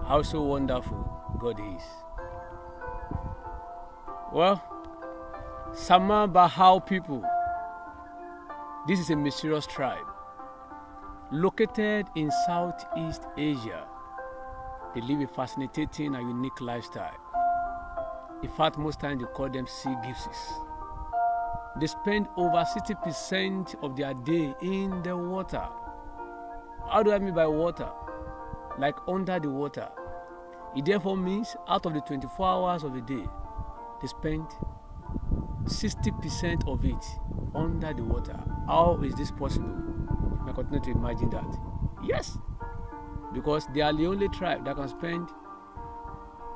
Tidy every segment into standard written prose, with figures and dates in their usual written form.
How so wonderful God is. Well, Sama-Bajau people. This is a mysterious tribe located in Southeast Asia. They live a fascinating and unique lifestyle. In fact, most times they call them sea gypsies. They spend over 60% of their day in the water. How do I mean by water? Like under the water. It therefore means out of the 24 hours of the day, they spend 60% of it under the water. How is this possible? I continue to imagine that. Yes, because they are the only tribe that can spend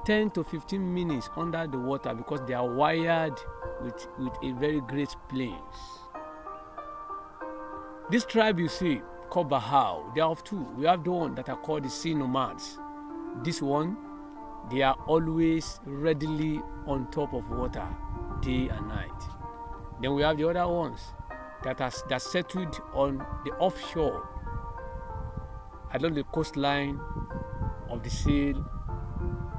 10 to 15 minutes under the water because they are wired with a very great planes. This tribe you see, called Bajau, they are of two. We have the one that are called the sea nomads. This one, they are always readily on top of water, day and night. Then we have the other ones that settled on the offshore, along the coastline of the sea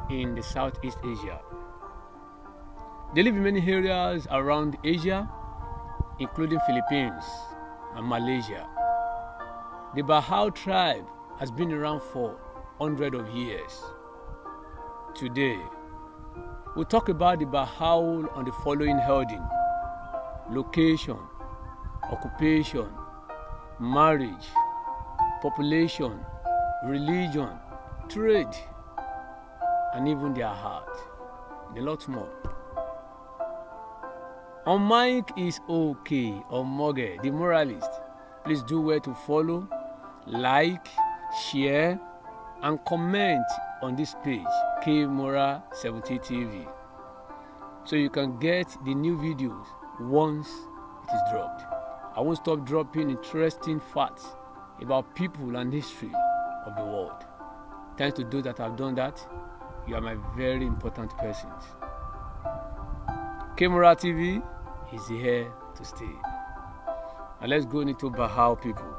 in the Southeast Asia. They live in many areas around Asia, including Philippines and Malaysia. The Bajau tribe has been around for hundreds of years. Today, we'll talk about the Bajau on the following heading: location, occupation, marriage, population, religion, trade, and even their heart, and a lot more. On mic is Oke Omoge, the Moralist. Please do well to follow, like, share, and comment on this page, Mora70 TV, so you can get the new videos once it is dropped. I won't stop dropping interesting facts about people and history of the world. Thanks to those that have done that. You are my very important persons. Mora TV is here to stay. Now let's go into Bajau people,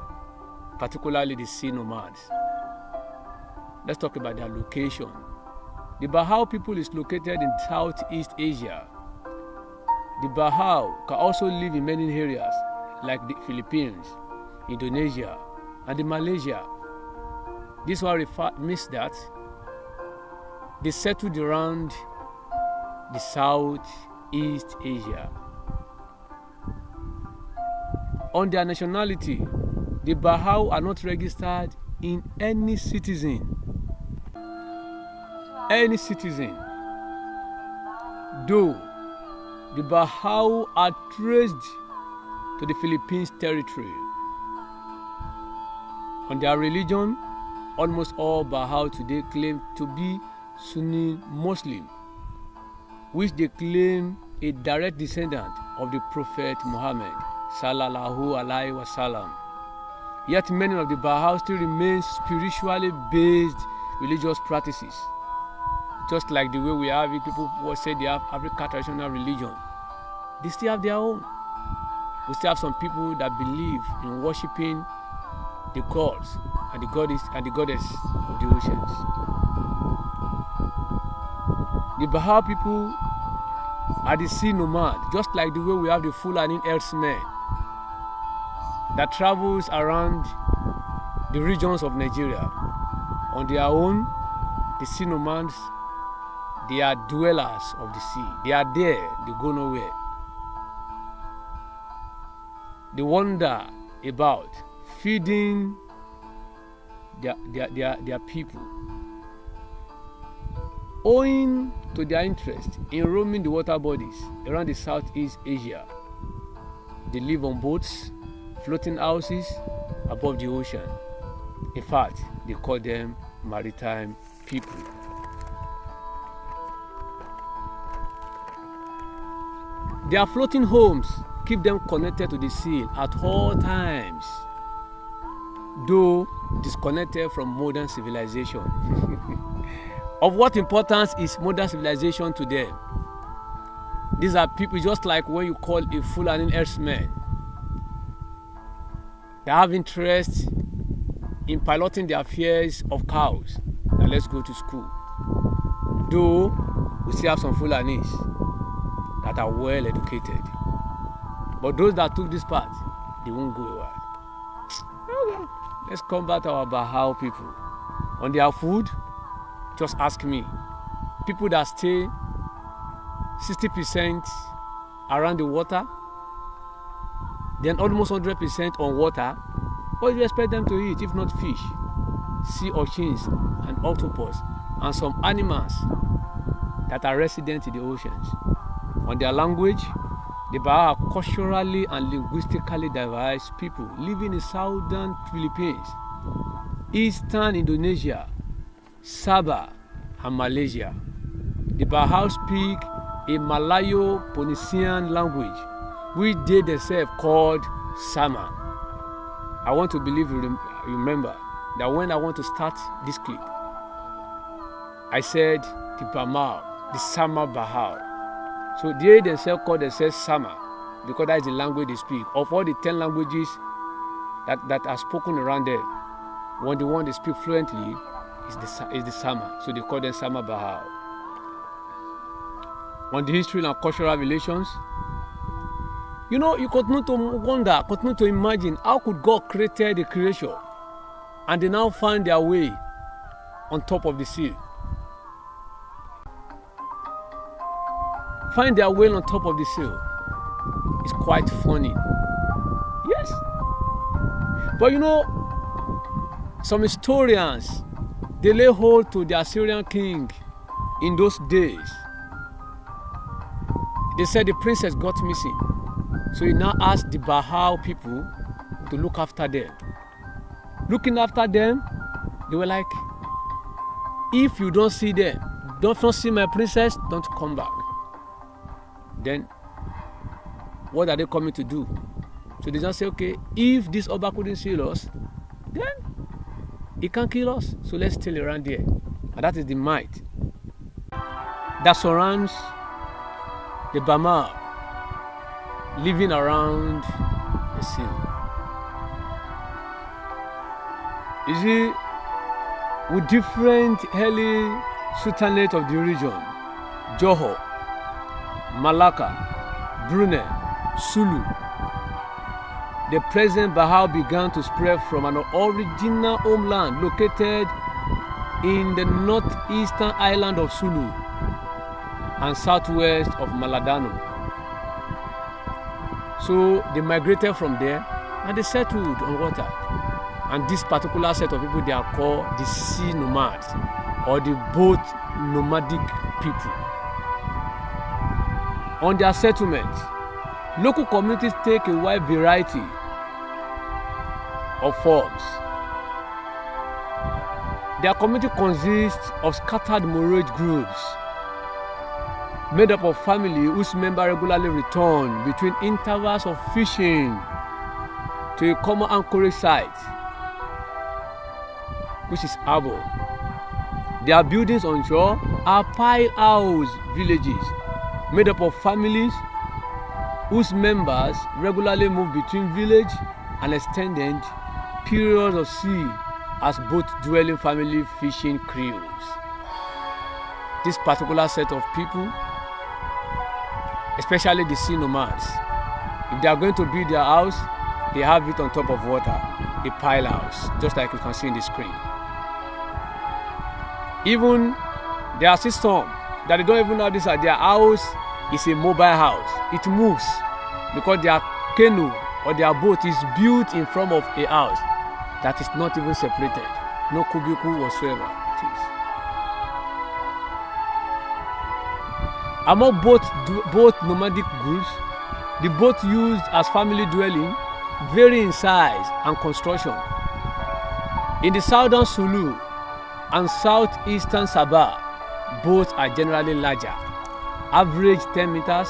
particularly the sea nomads. Let's talk about their location. The Bajau people is located in Southeast Asia. The Bajau can also live in many areas like the Philippines, Indonesia, and the Malaysia. This one means that they settled around the Southeast Asia. On their nationality, the Bajau are not registered in any citizen. Though the Bajau are traced to the Philippines territory. On their religion, almost all Bajau today claim to be Sunni Muslim, which they claim a direct descendant of the Prophet Muhammad sallallahu alaihi wasallam. Yet many of the Bajau still remain spiritually based religious practices. Just like the way we have people who say they have African traditional religion, they still have their own. We still have some people that believe in worshiping the gods and the goddess of the oceans. The Bajau people are the sea nomad, just like the way we have the Fulani herdsmen that travels around the regions of Nigeria. On their own, the sea nomads, they are dwellers of the sea. They are there, they go nowhere. They wander about, feeding their people. Owing to their interest in roaming the water bodies around the Southeast Asia, they live on boats, floating houses above the ocean. In fact, they call them maritime people. Their floating homes keep them connected to the sea at all times, though disconnected from modern civilization. Of what importance is modern civilization to them? These are people just like when you call a Fulani herdsman. They have interest in piloting the affairs of cows. Now let's go to school. Though we still have some Fulanis that are well educated, but those that took this path, they won't go away. Okay. Let's come back to our Bajau people. On their food, just ask me. People that stay 60% around the water, then almost 100% on water, what do you expect them to eat if not fish, sea urchins, and octopus, and some animals that are resident in the oceans? On their language, the Bajau are culturally and linguistically diverse people living in southern Philippines, eastern Indonesia, Sabah, and Malaysia. The Bajau speak a Malayo-Polynesian language, which they themselves called Sama. I want to believe you remember that when I want to start this clip, I said the Bamau, the Sama-Bajau. So they themselves call themselves Sama because that is the language they speak. Of all the 10 languages that are spoken around there, the one they speak fluently is the Sama. So they call them Sama-Bajau. On the history and cultural relations, you continue to wonder, continue to imagine how could God create the creation and they now find their way on top of the sea. Find their way on top of the sea. It's quite funny. Yes. But some historians, they lay hold to the Assyrian king in those days. They said the princess got missing. So he now asked the Bajau people to look after them. Looking after them, they were like, if you don't see them, don't see my princess, don't come back. Then, what are they coming to do? So they just say, okay, if this Oba couldn't see us, then he can't kill us. So let's stay around there. And that is the might that surrounds the Bama living around the sea. You see, with different early sultanate of the region, Johor, Malacca, Brunei, Sulu, the present Bajau began to spread from an original homeland located in the northeastern island of Sulu and southwest of Maladano. So they migrated from there and they settled on water. And this particular set of people, they are called the sea nomads or the boat nomadic people. On their settlement, local communities take a wide variety of forms. Their community consists of scattered Moorish groups made up of families whose members regularly return between intervals of fishing to a common anchorage site, which is Abo. Their buildings on shore are pile house villages made up of families whose members regularly move between village and extended periods of sea as boat dwelling family fishing crews. This particular set of people, especially the sea nomads, if they are going to build their house, they have it on top of water, a pile house, just like you can see in the screen. Even there are some that they don't even know this, their house is a mobile house. It moves because their canoe or their boat is built in front of a house that is not even separated, no cubicle whatsoever it is. Among both nomadic groups, the boats used as family dwelling vary in size and construction. In the southern Sulu and southeastern Sabah, boats are generally larger, average 10 meters,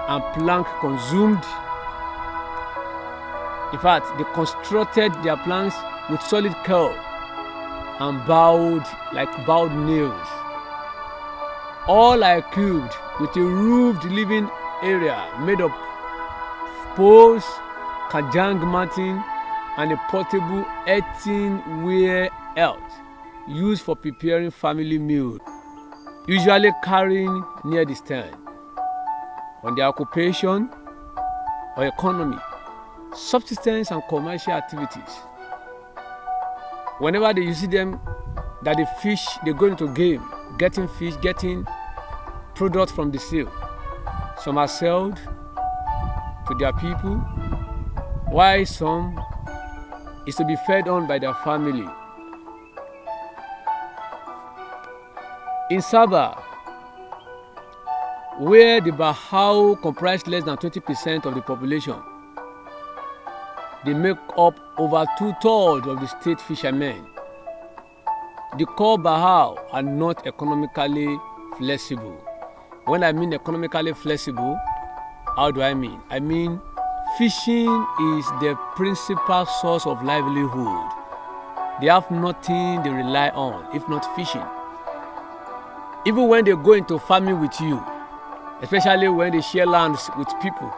and plank consumed. In fact, they constructed their planks with solid curve and bowed nails. All are equipped with a roofed living area made of poles, kajang matting, and a portable earthenware pot used for preparing family meals, usually carrying near the stern. On their occupation or economy, subsistence and commercial activities. Whenever you see them, that the fish, they go into game, getting fish, getting products from the sea. Some are sold to their people, while some is to be fed on by their family. In Sabah, where the Bajau comprise less than 20% of the population, they make up over 2/3 of the state fishermen. The core Bajau are not economically flexible. When I mean economically flexible, how do I mean? I mean fishing is their principal source of livelihood. They have nothing they rely on if not fishing. Even when they go into farming with you, especially when they share lands with people,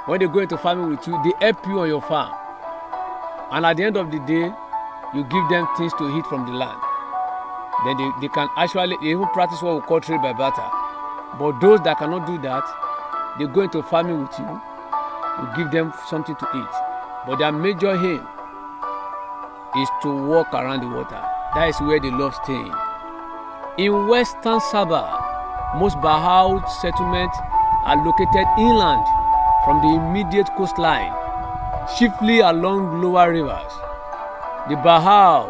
when they go into farming with you, they help you on your farm. And at the end of the day, you give them things to eat from the land. Then they can actually, they even practice what we call trade by barter. But those that cannot do that, they go into farming with you, you give them something to eat. But their major aim is to walk around the water. That is where they love staying. In Western Sabah, most Bajau settlements are located inland from the immediate coastline, chiefly along lower rivers. The Bajau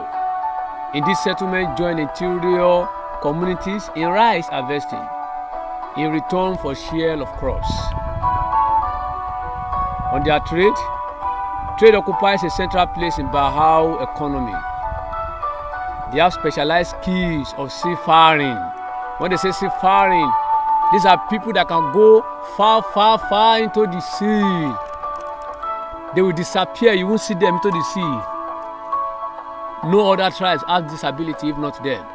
in this settlement join interior communities in rice harvesting in return for share of crops. On their trade occupies a central place in Bajau economy. They have specialized skills of seafaring. When they say seafaring, these are people that can go far, far, far into the sea. They will disappear, you won't see them into the sea. No other tribes have this ability if not them.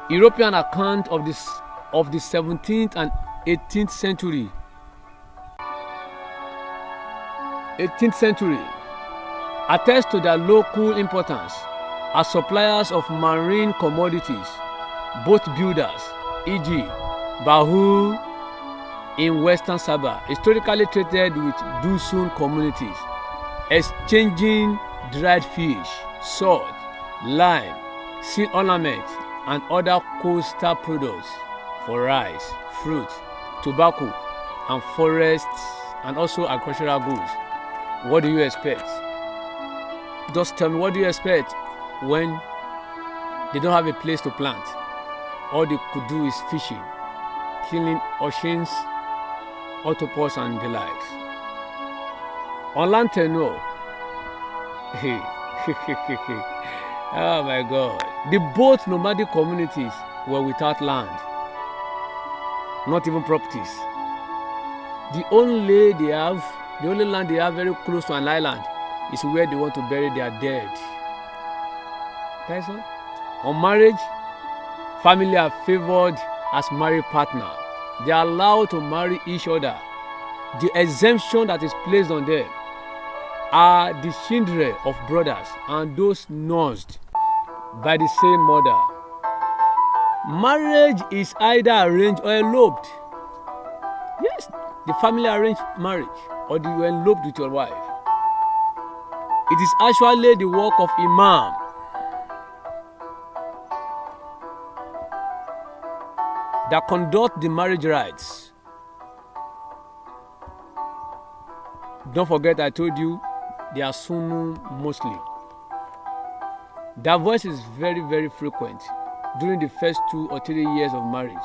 European account of the 17th and 18th century attest to their local importance as suppliers of marine commodities, boat builders, e.g. Bahu in Western Sabah, historically traded with Dusun communities, exchanging dried fish, salt, lime, seal ornaments, and other coastal products for rice, fruit, tobacco, and forests, and also agricultural goods. What do you expect? Just tell me, what do you expect when they don't have a place to plant? All they could do is fishing, killing oceans, octopus, and the likes. On land tenure, oh my God, the both nomadic communities were without land, not even properties. The only land they have very close to an island is where they want to bury their dead. That's all. On marriage, family are favored as married partner. They are allowed to marry each other. The exemption that is placed on them are the children of brothers and those nursed by the same mother. Marriage is either arranged or eloped. Yes, the family arranged marriage or you eloped with your wife. It is actually the work of imam that conduct the marriage rites. Don't forget I told you they are Sunni mostly. Their voice is very, very frequent during the first 2 or 3 years of marriage.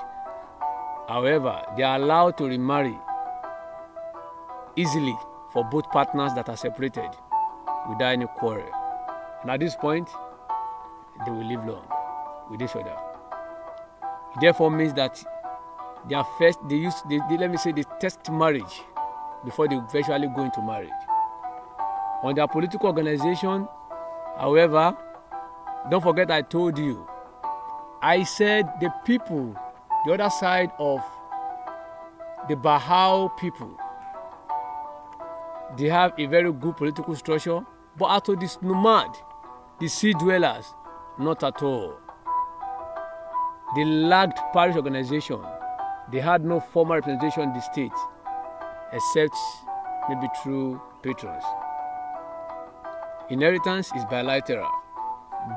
However, they are allowed to remarry easily for both partners that are separated without any quarrel. And at this point, they will live long with each other. It therefore means that their first, they test marriage before they eventually go into marriage. On their political organization, however, don't forget I told you, I said the people, the other side of the Bajau people, they have a very good political structure But as to this nomad, the sea dwellers, not at all. They lacked parish organization. They had no formal representation in the state, except maybe through patrons. Inheritance is bilateral.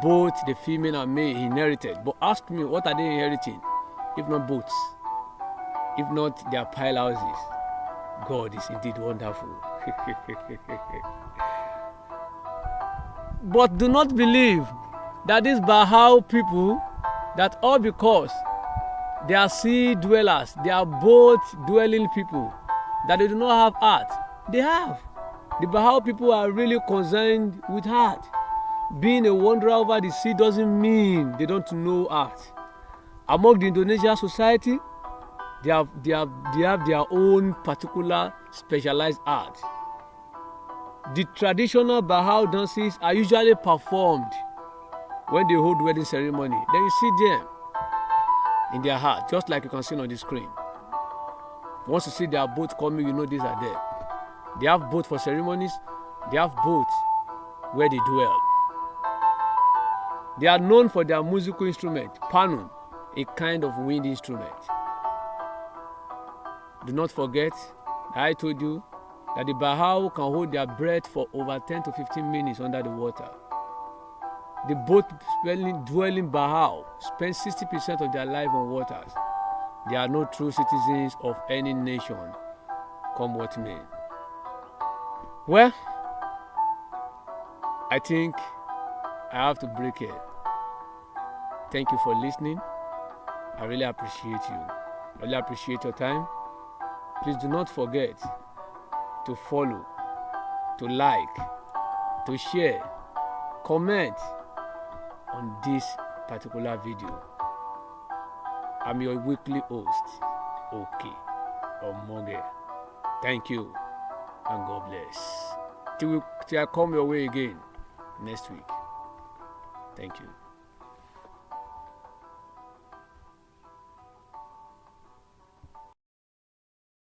Both the female and male inherited. But ask me, what are they inheriting? If not boats, if not their pile houses. God is indeed wonderful. But do not believe that these Bajau people, that all because they are sea dwellers, they are boat dwelling people, that they do not have art. They have. The Bajau people are really concerned with art. Being a wanderer over the sea doesn't mean they don't know art. Among the Indonesian society, they have their own particular specialized art. The traditional Bajau dances are usually performed when they hold wedding ceremony. Then you see them in their heart, just like you can see on the screen. Once you see their boats coming, you know these are there. They have boats for ceremonies. They have boats where they dwell. They are known for their musical instrument, panu, a kind of wind instrument. Do not forget that I told you that the Bajau can hold their breath for over 10 to 15 minutes under the water. The boat-dwelling Bajau spend 60% of their life on waters. They are no true citizens of any nation, come what may. Well, I think I have to break here. Thank you for listening. I really appreciate you. I really appreciate your time. Please do not forget to follow, to like, to share, comment on this particular video. I'm your weekly host, Oke Omoge. Thank you and God bless. Till I come your way again next week. Thank you.